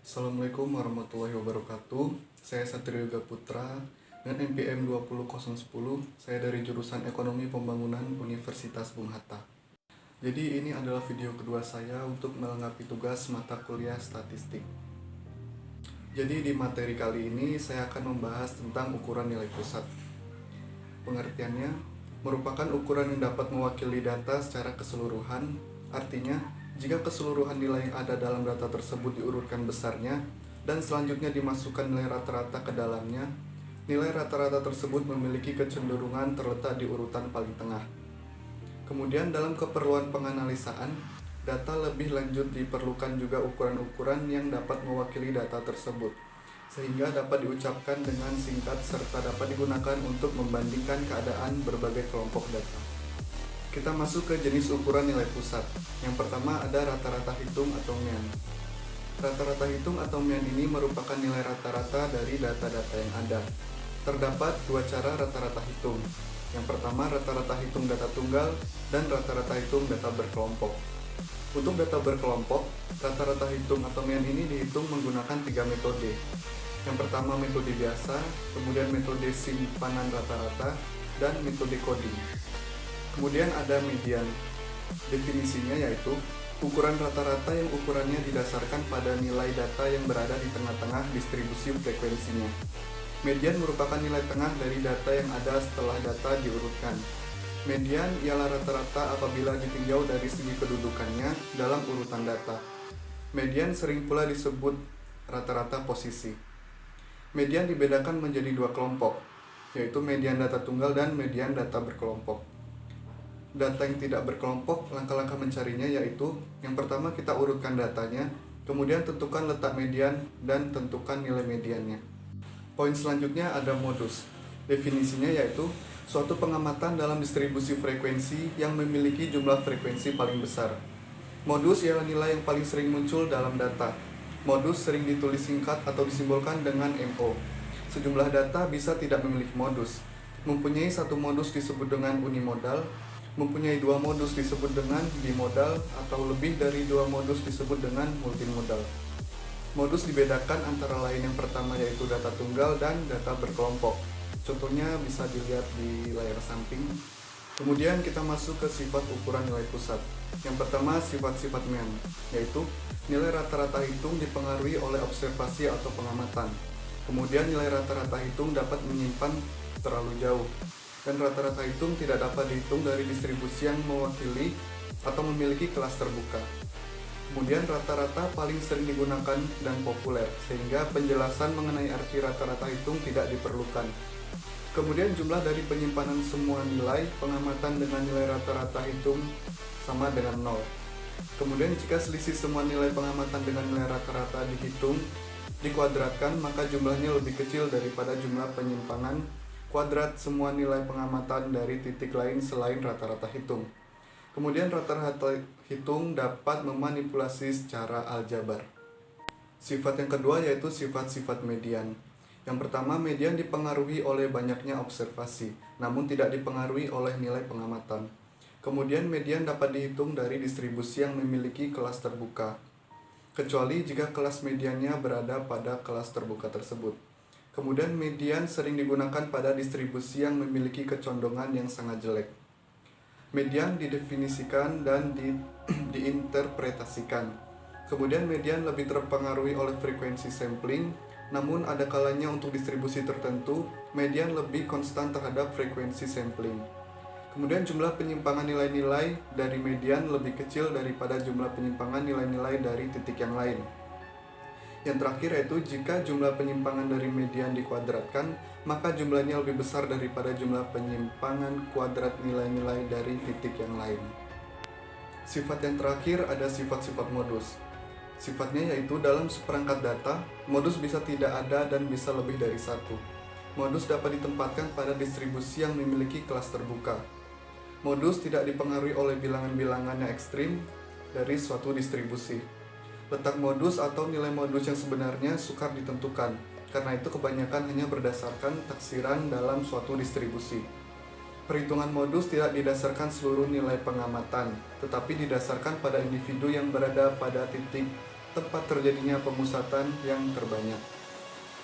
Assalamualaikum warahmatullahi wabarakatuh. Saya Satrio Yoga Putra dengan NPM 20010. Saya dari jurusan Ekonomi Pembangunan Universitas Bung Hatta. Jadi ini adalah video kedua saya untuk melengkapi tugas mata kuliah statistik. Jadi di materi kali ini saya akan membahas tentang ukuran nilai pusat. Pengertiannya merupakan ukuran yang dapat mewakili data secara keseluruhan. Artinya, jika keseluruhan nilai yang ada dalam data tersebut diurutkan besarnya dan selanjutnya dimasukkan nilai rata-rata ke dalamnya, nilai rata-rata tersebut memiliki kecenderungan terletak di urutan paling tengah. Kemudian dalam keperluan penganalisaan, data lebih lanjut diperlukan juga ukuran-ukuran yang dapat mewakili data tersebut, sehingga dapat diucapkan dengan singkat serta dapat digunakan untuk membandingkan keadaan berbagai kelompok data. Kita masuk ke jenis ukuran nilai pusat. Yang pertama ada rata-rata hitung atau mean. Rata-rata hitung atau mean ini merupakan nilai rata-rata dari data-data yang ada. Terdapat dua cara rata-rata hitung. Yang pertama rata-rata hitung data tunggal dan rata-rata hitung data berkelompok. Untuk data berkelompok, rata-rata hitung atau mean ini dihitung menggunakan tiga metode. Yang pertama metode biasa, kemudian metode simpanan rata-rata, dan metode coding. Kemudian ada median. Definisinya yaitu ukuran rata-rata yang ukurannya didasarkan pada nilai data yang berada di tengah-tengah distribusi frekuensinya. Median merupakan nilai tengah dari data yang ada setelah data diurutkan. Median ialah rata-rata apabila ditinjau dari segi kedudukannya dalam urutan data. Median sering pula disebut rata-rata posisi. Median dibedakan menjadi dua kelompok, yaitu median data tunggal dan median data berkelompok. Data yang tidak berkelompok, langkah-langkah mencarinya yaitu yang pertama kita urutkan datanya, kemudian tentukan letak median dan tentukan nilai mediannya. Poin selanjutnya ada modus. Definisinya yaitu suatu pengamatan dalam distribusi frekuensi yang memiliki jumlah frekuensi paling besar. Modus ialah nilai yang paling sering muncul dalam data. Modus sering ditulis singkat atau disimbolkan dengan MO. Sejumlah data bisa tidak memiliki modus. Mempunyai satu modus disebut dengan unimodal, mempunyai dua modus disebut dengan bimodal, atau lebih dari dua modus disebut dengan multimodal. Modus dibedakan antara lain yang pertama yaitu data tunggal dan data berkelompok. Contohnya bisa dilihat di layar samping. Kemudian kita masuk ke sifat ukuran nilai pusat. Yang pertama sifat-sifat mean, yaitu nilai rata-rata hitung dipengaruhi oleh observasi atau pengamatan. Kemudian nilai rata-rata hitung dapat menyimpan terlalu jauh. Dan rata-rata hitung tidak dapat dihitung dari distribusi yang mewakili atau memiliki kelas terbuka. Kemudian rata-rata paling sering digunakan dan populer, sehingga penjelasan mengenai arti rata-rata hitung tidak diperlukan. Kemudian jumlah dari penyimpanan semua nilai pengamatan dengan nilai rata-rata hitung sama dengan 0. Kemudian jika selisih semua nilai pengamatan dengan nilai rata-rata dihitung, dikuadratkan, maka jumlahnya lebih kecil daripada jumlah penyimpanan kuadrat semua nilai pengamatan dari titik lain selain rata-rata hitung. Kemudian rata-rata hitung dapat memanipulasi secara aljabar. Sifat yang kedua yaitu sifat-sifat median. Yang pertama, median dipengaruhi oleh banyaknya observasi, namun tidak dipengaruhi oleh nilai pengamatan. Kemudian median dapat dihitung dari distribusi yang memiliki kelas terbuka, kecuali jika kelas mediannya berada pada kelas terbuka tersebut. Kemudian median sering digunakan pada distribusi yang memiliki kecondongan yang sangat jelek. Median didefinisikan dan diinterpretasikan. Kemudian median lebih terpengaruhi oleh frekuensi sampling, namun ada kalanya untuk distribusi tertentu, median lebih konstan terhadap frekuensi sampling. Kemudian jumlah penyimpangan nilai-nilai dari median lebih kecil daripada jumlah penyimpangan nilai-nilai dari titik yang lain. Yang terakhir yaitu jika jumlah penyimpangan dari median dikuadratkan, maka jumlahnya lebih besar daripada jumlah penyimpangan kuadrat nilai-nilai dari titik yang lain. Sifat yang terakhir ada sifat-sifat modus. Sifatnya yaitu dalam seperangkat data, modus bisa tidak ada dan bisa lebih dari satu. Modus dapat ditempatkan pada distribusi yang memiliki kelas terbuka. Modus tidak dipengaruhi oleh bilangan-bilangan yang ekstrim dari suatu distribusi. Letak modus atau nilai modus yang sebenarnya sukar ditentukan, karena itu kebanyakan hanya berdasarkan taksiran dalam suatu distribusi. Perhitungan modus tidak didasarkan seluruh nilai pengamatan, tetapi didasarkan pada individu yang berada pada titik tempat terjadinya pemusatan yang terbanyak.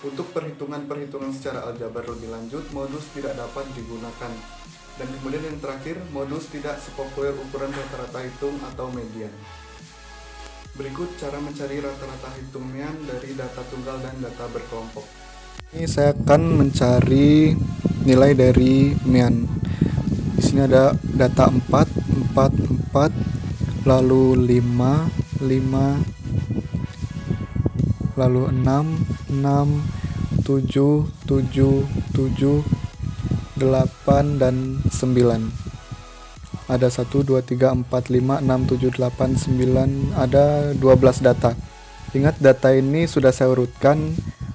Untuk perhitungan-perhitungan secara aljabar lebih lanjut, modus tidak dapat digunakan. Dan kemudian yang terakhir, modus tidak sepopuler ukuran rata-rata hitung atau median. Berikut cara mencari rata-rata hitung median dari data tunggal dan data berkelompok. Ini saya akan mencari nilai dari median. Di sini ada data 4, 4, 4, lalu 5, 5, lalu 6, 6, 7, 7, 7, 8, dan 9. Ada 1, 2, 3, 4, 5, 6, 7, 8, 9, ada 12 data. Ingat, data ini sudah saya urutkan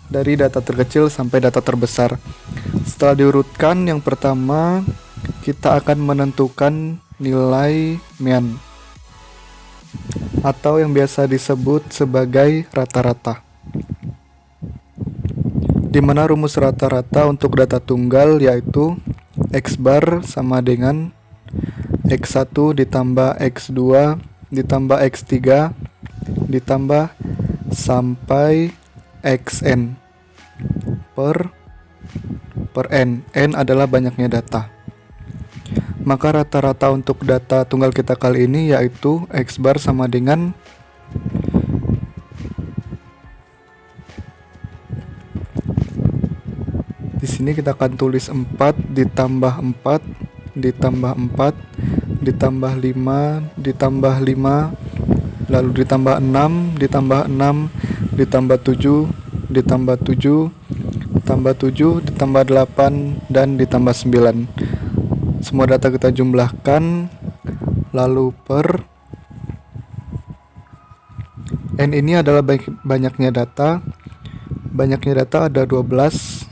dari data terkecil sampai data terbesar. Setelah diurutkan, yang pertama kita akan menentukan nilai median atau yang biasa disebut sebagai rata-rata, di mana rumus rata-rata untuk data tunggal yaitu X bar sama dengan X1 ditambah X2 ditambah X3 ditambah sampai Xn per n. N adalah banyaknya data. Maka rata-rata untuk data tunggal kita kali ini yaitu X bar sama dengan di sini kita akan tulis 4 ditambah 4 ditambah 4 ditambah 5 ditambah 5 lalu ditambah 6 ditambah 6 ditambah 7 ditambah 7 ditambah 7 ditambah 8 dan ditambah 9. Semua data kita jumlahkan lalu per n. Ini adalah banyaknya data. Banyaknya data ada 12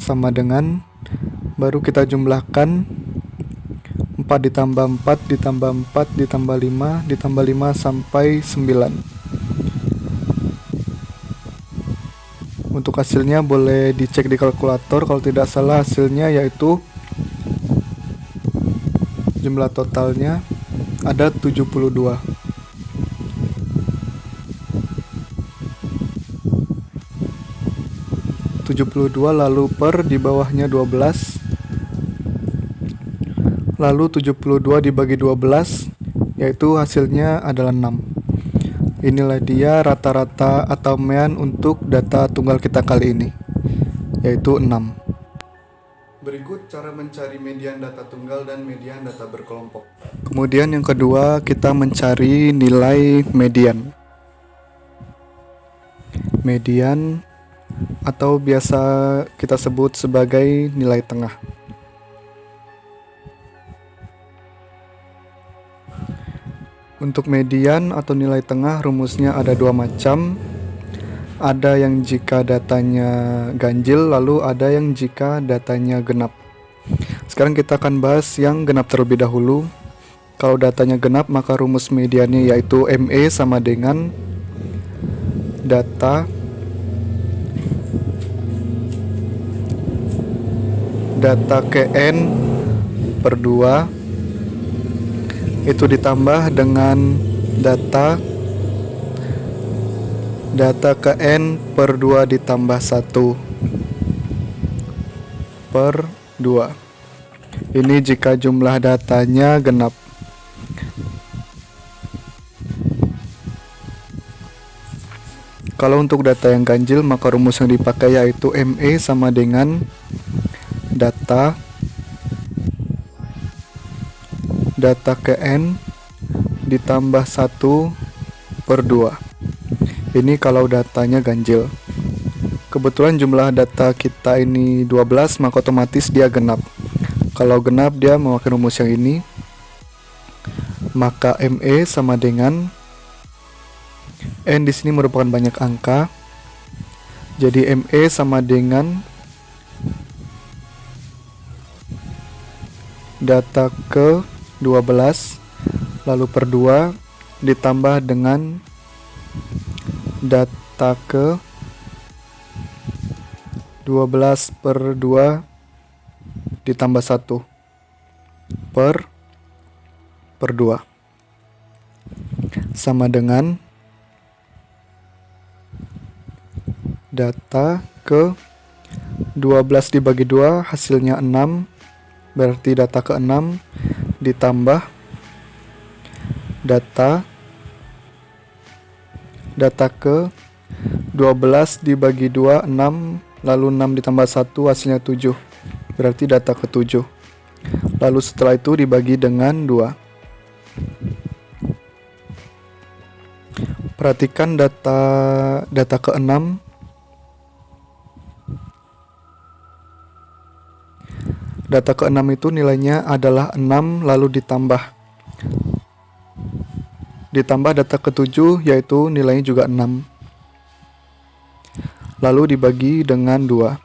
sama dengan, baru kita jumlahkan 4 ditambah 4 ditambah 4 ditambah 5 ditambah 5 sampai 9. Untuk hasilnya boleh dicek di kalkulator. Kalau tidak salah hasilnya yaitu jumlah totalnya ada 72. Lalu per di bawahnya 12, lalu 72 dibagi 12 yaitu hasilnya adalah 6. Inilah dia rata-rata atau median untuk data tunggal kita kali ini, yaitu 6. Berikut cara mencari median data tunggal dan median data berkelompok. Kemudian yang kedua, kita mencari nilai median. Median atau biasa kita sebut sebagai nilai tengah. Untuk median atau nilai tengah rumusnya ada dua macam. Ada yang jika datanya ganjil, lalu ada yang jika datanya genap. Sekarang kita akan bahas yang genap terlebih dahulu. Kalau datanya genap, maka rumus mediannya yaitu ME sama dengan data Kn per 2 itu ditambah dengan data Kn per 2 ditambah 1 per 2. Ini jika jumlah datanya genap. Kalau untuk data yang ganjil, maka rumus yang dipakai yaitu ME sama dengan data Kn ditambah 1 per 2. Ini kalau datanya ganjil. Kebetulan jumlah data kita ini 12, maka otomatis dia genap. Kalau genap dia memakai rumus yang ini. Maka ME sama dengan N di sini merupakan banyak angka. Jadi ME sama dengan data ke 12 lalu per 2 ditambah dengan data ke 12 per 2 ditambah 1 per 2 sama dengan data ke 12 dibagi 2 hasilnya 6, berarti data ke 6 ditambah data ke 12 dibagi 2 6, lalu 6 ditambah 1 hasilnya 7, berarti data ke 7. Lalu setelah itu dibagi dengan 2. Perhatikan data ke 6. Data ke 6 itu nilainya adalah 6 lalu ditambah data ke 7 yaitu nilainya juga 6. Lalu dibagi dengan 2.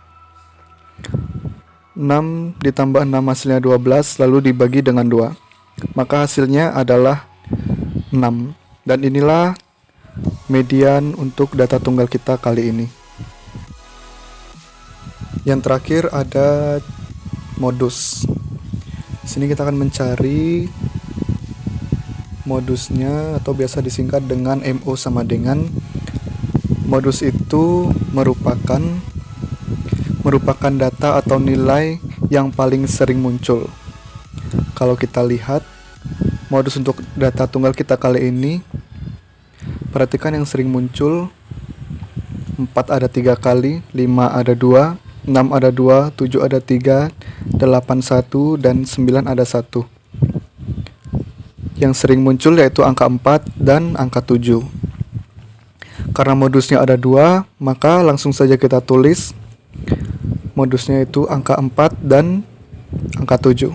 6 ditambah 6 hasilnya 12 lalu dibagi dengan 2. Maka hasilnya adalah 6. Dan inilah median untuk data tunggal kita kali ini. Yang terakhir ada modus. Di sini kita akan mencari modusnya atau biasa disingkat dengan MO sama dengan. Modus itu merupakan data atau nilai yang paling sering muncul. Kalau kita lihat modus untuk data tunggal kita kali ini, perhatikan yang sering muncul 4 ada 3 kali, 5 ada 2, 6 ada 2, 7 ada 3, 8 1, dan 9 ada 1. Yang sering muncul yaitu angka 4 dan angka 7. Karena modusnya ada 2, maka langsung saja kita tulis modusnya itu angka 4 dan angka 7.